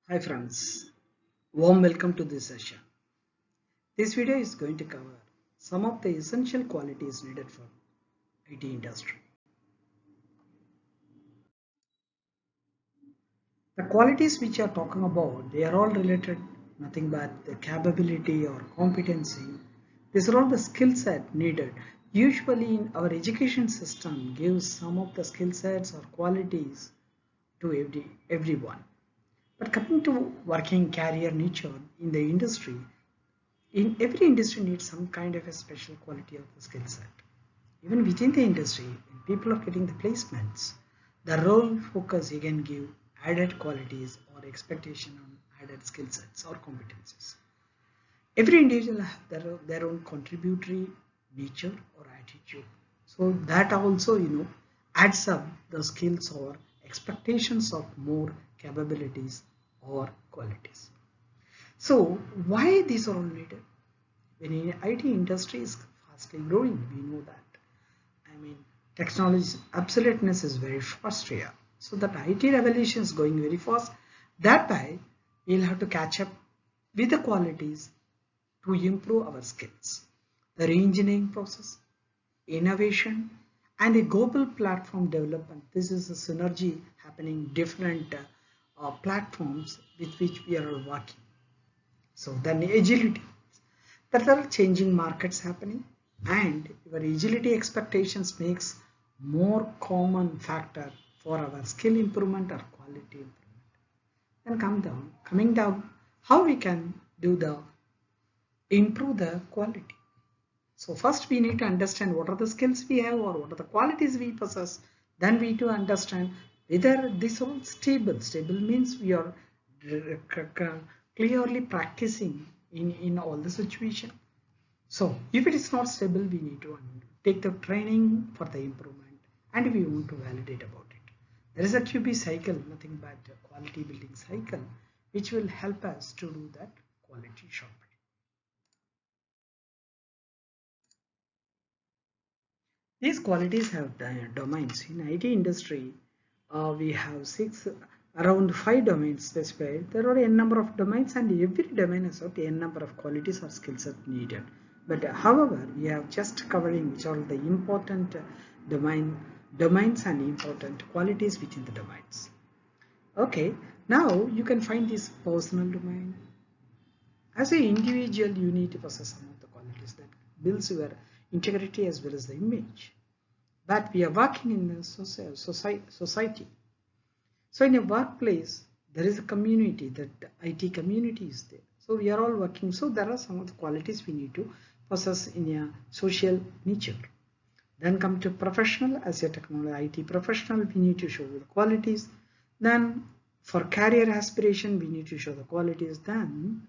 Hi friends, warm welcome to this session. This video is going to cover some of the essential qualities needed for IT industry. The qualities which are talking about, they are all related nothing but the capability or competency. These are all the skill set needed. Usually in our education system gives some of the skill sets or qualities to everyone. But coming to working career nature in the industry, in every industry needs some kind of a special quality of the skill set. Even within the industry, when people are getting the placements, the role focus again give added qualities or expectation on added skill sets or competencies. Every individual have their own contributory nature or attitude. So that also, adds up the skills or expectations of more capabilities or qualities. So why these are all needed? When in IT industry is fastly growing, we know that. I mean, technology obsoleteness is very fast here. So that IT revolution is going very fast. That way, we'll have to catch up with the qualities to improve our skills. The re-engineering process, innovation, and a global platform development. This is a synergy happening different platforms with which we are working. So then agility. There are changing markets happening and your agility expectations makes more common factor for our skill improvement or quality improvement. Then coming down, how we can do the improve the quality. So first we need to understand what are the skills we have or what are the qualities we possess. Then we need to understand whether this all stable. Stable means we are clearly practicing in all the situation. So if it is not stable, we need to take the training for the improvement and we want to validate about it. There is a QB cycle, nothing but a quality building cycle, which will help us to do that quality sharpening. These qualities have domains. In IT industry, we have around 5 domains specified. There are a number of domains and every domain has got a number of qualities or skill set needed. But however, we have just covering which are the important domains and important qualities within the domains. Okay, now you can find this personal domain. As an individual, you need to possess some of the qualities that builds your integrity as well as the image. But we are working in a society. So in a workplace, there is a community, that IT community is there. So we are all working. So there are some of the qualities we need to possess in a social nature. Then come to professional. As a technology IT professional, we need to show the qualities. Then for career aspiration, we need to show the qualities. Then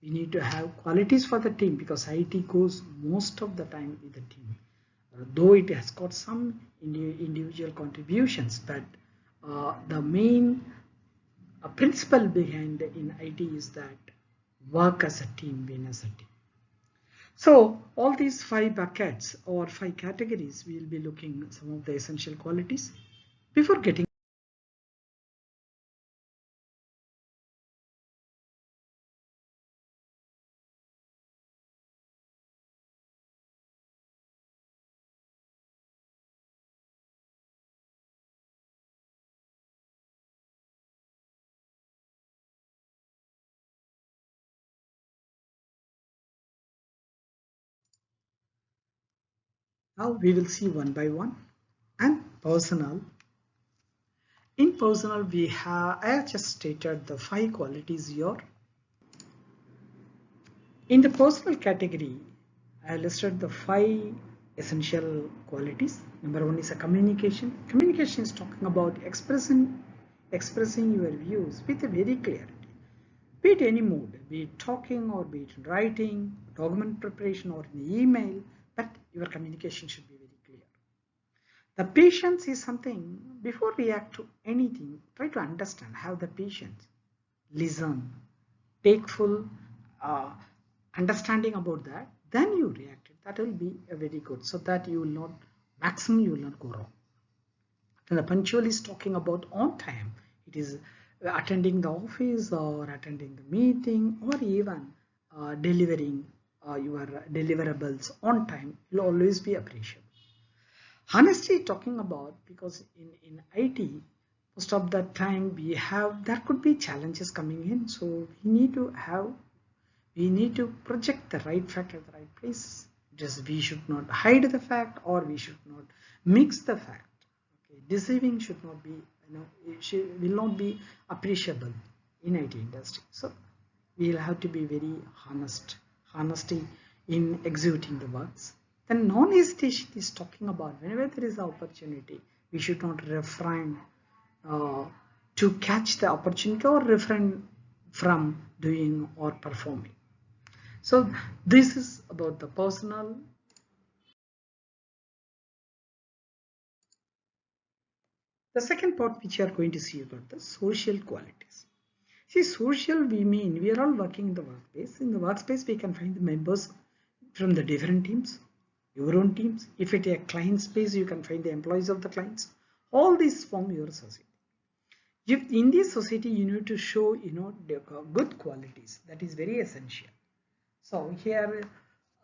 we need to have qualities for the team because IT goes most of the time with the team. Though it has got some individual contributions, but the main principle behind in IT is that work as a team, win as a team. So all these 5 buckets or 5 categories, we will be looking at some of the essential qualities. Before getting now we will see one by one. And personal. In personal, I have just stated the 5 qualities here. In the personal category, I listed the 5 essential qualities. Number 1 is a communication. Communication is talking about expressing your views with a very clarity. Be it any mode, be it talking or be it writing, document preparation or in email, but your communication should be very clear. The patience is something, before react to anything, try to understand, have the patience, listen, take full uh, understanding about that, then you react. That will be a very good, so that you will not, maximum you will not go wrong. Then the punctual is talking about on time. It is attending the office or attending the meeting or even delivering your deliverables on time will always be appreciable. Honesty talking about, because in IT most of the time we have, there could be challenges coming in, so we need to project the right fact at the right place. Just we should not hide the fact, or we should not mix the fact. Okay, deceiving should not be, will not be appreciable in IT industry. So we'll have to be very honesty in executing the works. Then non-hesitation is talking about whenever there is an opportunity, we should not refrain uh, to catch the opportunity or refrain from doing or performing. So this is about the personal. The second part which you are going to see about the social qualities. See, social, we mean we are all working in the workspace. In the workspace, we can find the members from the different teams, your own teams. If it is a client space, you can find the employees of the clients. All these form your society. If in this society, you need to show, the good qualities. That is very essential. So here,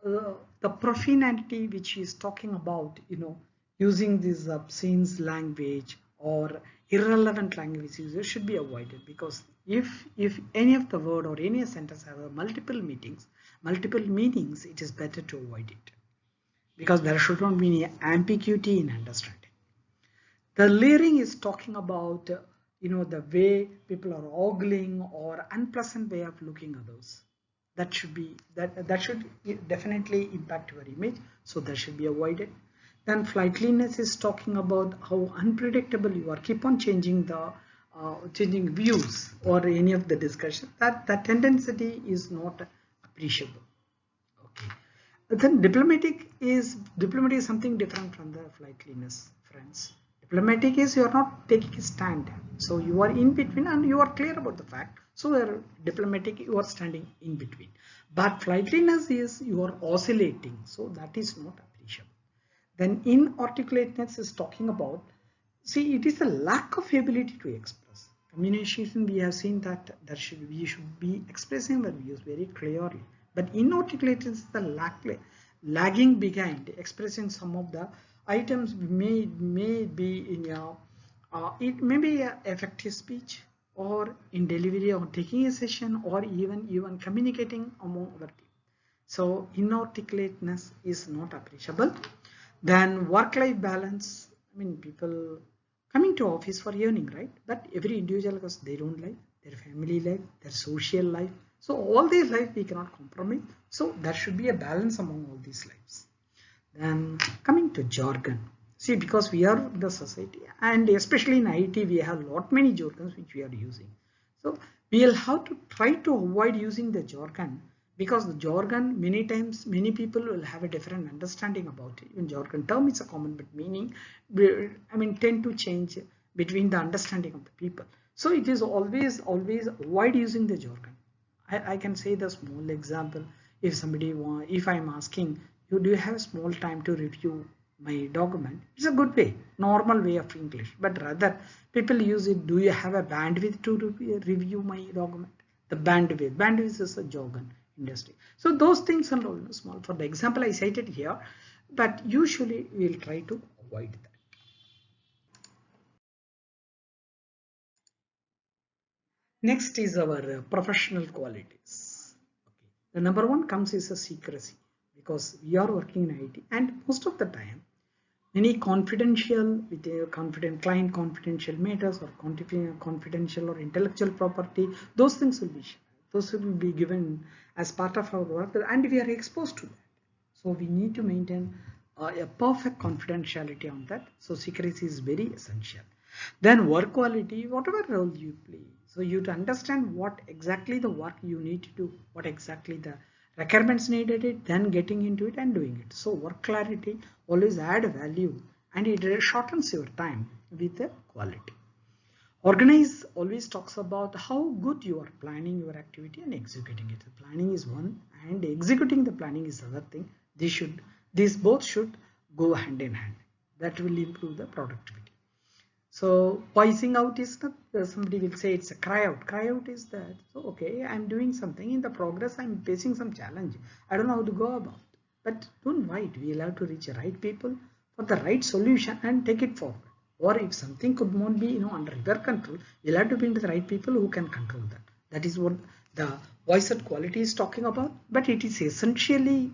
the profanity which is talking about, using this obscene language or irrelevant language usage should be avoided, because if any of the word or any sentence have multiple meanings, it is better to avoid it, because there should not be any ambiguity in understanding. The leering is talking about, the way people are ogling or unpleasant way of looking others. That should be that should definitely impact your image, so that should be avoided. Then flightliness is talking about how unpredictable you are, keep on changing the changing views or any of the discussion. That tendency is not appreciable. Okay. Then diplomatic is something different from the flightliness, friends. Diplomatic is you are not taking a stand, so you are in between and you are clear about the fact. So you are diplomatic, you are standing in between. But flightliness is you are oscillating, so that is not appreciable. Then inarticulateness is talking about, see, it is a lack of ability to express. Communication, we have seen that we should be expressing our views very clearly. But inarticulate is the lagging behind expressing some of the items may be in it may be a effective speech or in delivery or taking a session or even communicating among other people. So inarticulateness is not appreciable. Then work-life balance. I mean, people coming to office for earning, right? But every individual has their own life, their family life, their social life. So all these life we cannot compromise. So there should be a balance among all these lives. Then coming to jargon. See, because we are the society, and especially in IT, we have lot many jargons which we are using. So we'll have to try to avoid using the jargon, because the jargon many times many people will have a different understanding about it. Even jargon term is a common, but meaning, I mean, tend to change between the understanding of the people. So it is always avoid using the jargon. I can say the small example. If if I'm asking you, do you have small time to review my document? It's a good way, normal way of English. But rather, people use it. Do you have a bandwidth to review my document? The bandwidth is a jargon industry. So those things are all small. For the example I cited here, but usually we'll try to avoid that. Next is our professional qualities. Okay. The number one comes is a secrecy, because we are working in IT, and most of the time many confidential with a client confidential matters or confidential or intellectual property, those things will be those will be given as part of our work, and we are exposed to that. So we need to maintain a perfect confidentiality on that. So secrecy is very essential. Then work quality, whatever role you play. So you to understand what exactly the work you need to do, what exactly the requirements needed it, then getting into it and doing it. So work clarity always add value, and it shortens your time with the quality. Organize always talks about how good you are planning your activity and executing it. The planning is one, and executing the planning is the other thing. These both should go hand in hand. That will improve the productivity. So voicing out is not, somebody will say it's a cry out. Cry out is that, so okay, I'm doing something in the progress, I'm facing some challenge, I don't know how to go about. But don't wait, we'll have to reach the right people for the right solution and take it forward. Or if something could not be, under your control, you'll have to be into the right people who can control that. That is what the voiced quality is talking about. But it is essentially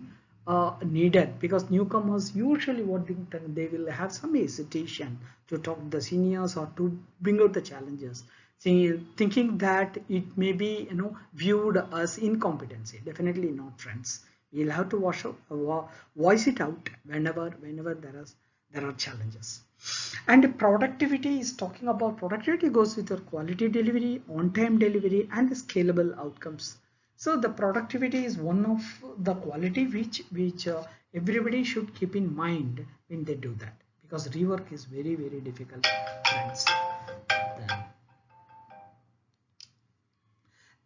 needed, because newcomers usually what they will have some hesitation to talk to the seniors or to bring out the challenges, thinking that it may be viewed as incompetency. Definitely not, friends. You'll have to voice it out whenever there are challenges. And productivity is talking about, productivity goes with your quality delivery, on-time delivery, and the scalable outcomes. So the productivity is one of the quality which everybody should keep in mind when they do that, because rework is very, very difficult, friends.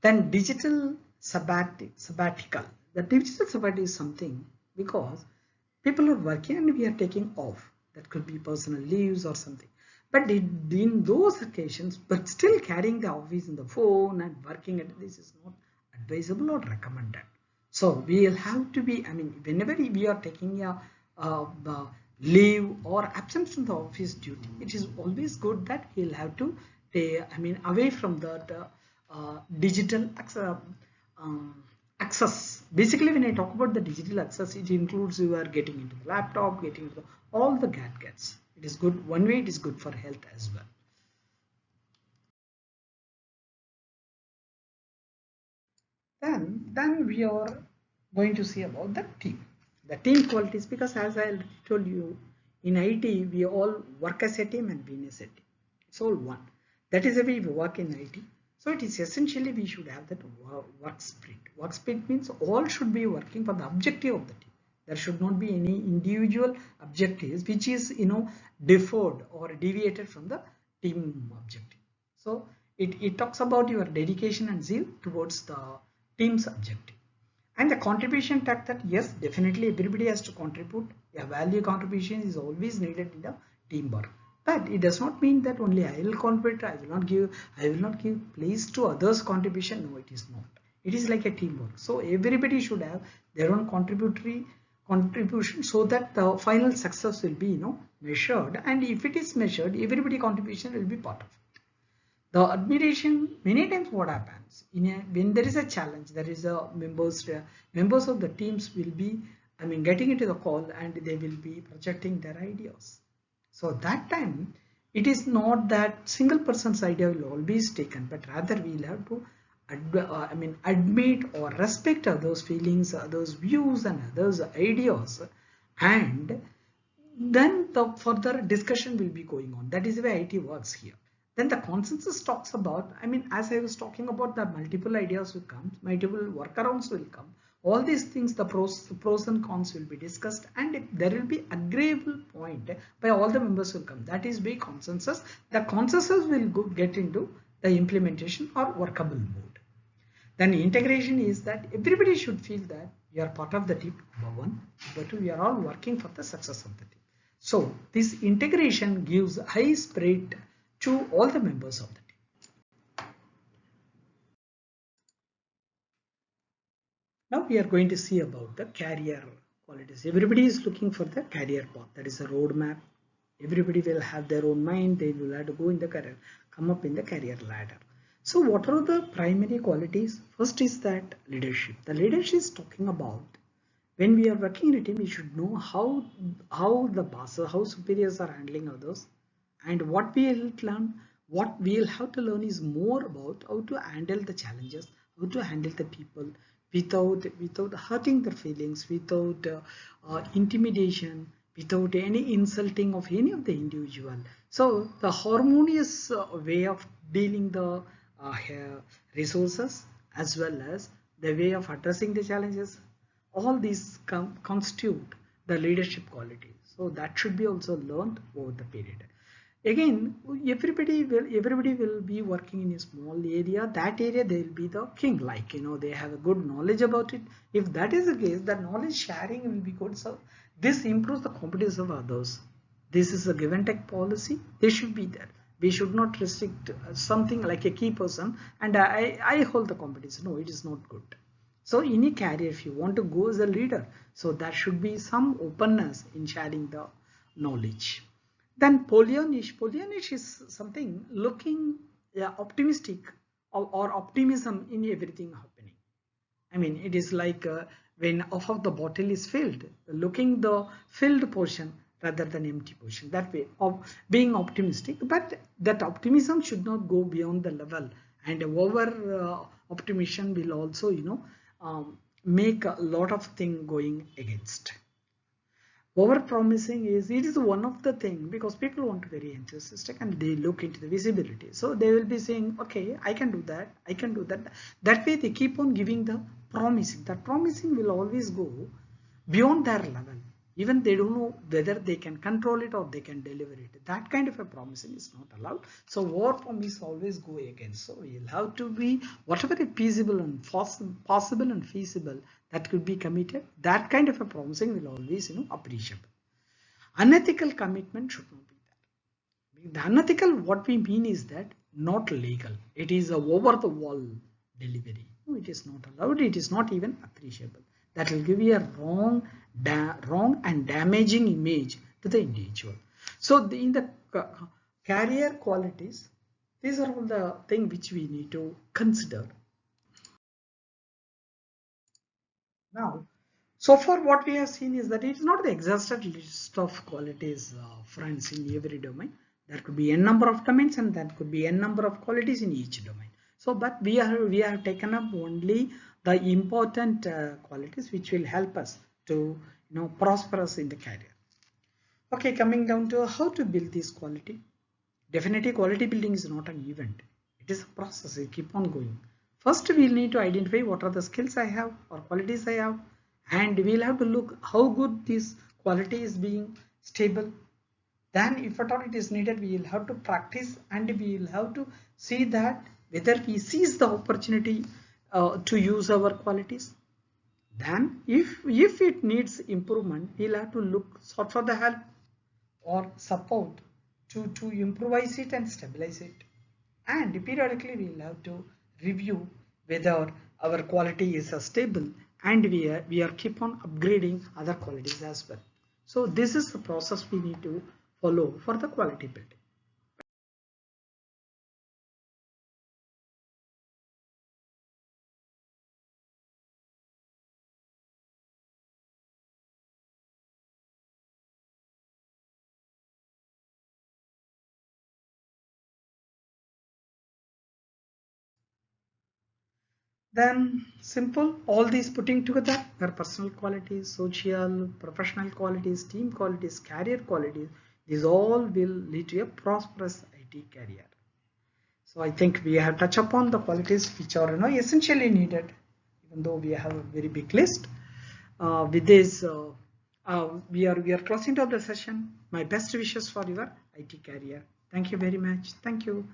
Then digital sabbatical. The digital sabbatical is something because people are working and we are taking off. That could be personal leaves or something. But in those occasions, but still carrying the office in the phone and working at this is not advisable or recommended. So we will have to be, whenever we are taking a leave or absence from the office duty, it is always good that we'll have to stay, away from that digital access. Basically, when I talk about the digital access, it includes you are getting into the laptop, getting into all the gadgets. It is good. One way, it is good for health as well. Then we are going to see about the team qualities, because as I told you, in IT we all work as a team and win as a team. It's all one. That is the way we work in IT. So it is essentially we should have that work spirit. Work spirit means all should be working for the objective of the team. There should not be any individual objectives which is deferred or deviated from the team objective. So it talks about your dedication and zeal towards the team's objective. And the contribution tag, that yes, definitely everybody has to contribute. A value contribution is always needed in the teamwork. But it does not mean that only I will contribute, I will not give place to others' contribution. No, it is not. It is like a teamwork. So everybody should have their own contributory contribution, so that the final success will be measured. And if it is measured, everybody contribution will be part of it. The admiration, many times what happens when there is a challenge, there is a members of the teams will be getting into the call and they will be projecting their ideas. So that time it is not that single person's idea will always taken, but rather we will have to admit or respect others' feelings, others' views, and others' ideas, and then the further discussion will be going on. That is the way IT works here. Then the consensus talks about, as I was talking about, the multiple ideas will come, multiple workarounds will come. All these things, the pros and cons will be discussed, and there will be agreeable point by all the members will come. That is by consensus. The consensus will get into the implementation or workable mode. Then integration is that everybody should feel that we are part of the team, number one. Number two, we are all working for the success of the team. So this integration gives high spirit to all the members of the team. Now we are going to see about the career qualities. Everybody is looking for the career path. That is a roadmap. Everybody will have their own mind. They will have to go in the career, come up in the career ladder. So what are the primary qualities? First is that leadership. The leadership is talking about, when we are working in a team, we should know how the bosses, how superiors are handling others, and what we will learn. What we will have to learn is more about how to handle the challenges, how to handle the people without hurting their feelings, without intimidation, without any insulting of any of the individual. So the harmonious way of dealing the resources, as well as the way of addressing the challenges, all these constitute the leadership quality. So that should be also learned over the period. Again, everybody will be working in a small area. That area they will be the king, like they have a good knowledge about it. If that is the case, the knowledge sharing will be good. So this improves the competence of others. This is a give and take policy. They should be there. We should not restrict something like a key person and I hold the competence. No, it is not good. So in a career, if you want to go as a leader, so there should be some openness in sharing the knowledge. Then Polyanish is something looking, yeah, optimistic, or optimism in everything happening. I mean, it is like when half of the bottle is filled, looking the filled portion rather than empty portion. That way of being optimistic, but that optimism should not go beyond the level. And over optimism will also, make a lot of thing going against. Over promising is, it is one of the thing, because people want to be very enthusiastic and they look into the visibility, so they will be saying, okay, I can do that, I can do that. That way they keep on giving the promising. That promising will always go beyond their level. Even they don't know whether they can control it or they can deliver it. That kind of a promising is not allowed. So over promise always go against. So you'll have to be whatever is feasible and possible and feasible that could be committed. That kind of a promising will always, appreciable. Unethical commitment should not be there. The unethical, what we mean is that not legal. It is a over the wall delivery. No, it is not allowed. It is not even appreciable. That will give you a wrong and damaging image to the individual. So in the career qualities, these are all the things which we need to consider. Now, so far what we have seen is that it is not the exhausted list of qualities, friends, in every domain. There could be n number of domains and there could be n number of qualities in each domain. So, but we have taken up only the important qualities which will help us to prosper us in the career. Okay, coming down to how to build this quality. Definitely, quality building is not an event. It is a process. You keep on going. First, we'll need to identify what are the skills I have or qualities I have, and we'll have to look how good this quality is being stable. Then, if at all it is needed, we will have to practice and we will have to see that whether we seize the opportunity to use our qualities. Then, if it needs improvement, we'll have to sort for the help or support to improvise it and stabilize it. And periodically we will have to review whether our quality is stable, and we are keep on upgrading other qualities as well. So this is the process we need to follow for the quality building. Then simple, all these putting together are personal qualities, social, professional qualities, team qualities, career qualities. These all will lead to a prosperous IT career. So I think we have touched upon the qualities which are essentially needed, even though we have a very big list. With this, we are closing down the session. My best wishes for your IT career. Thank you very much. Thank you.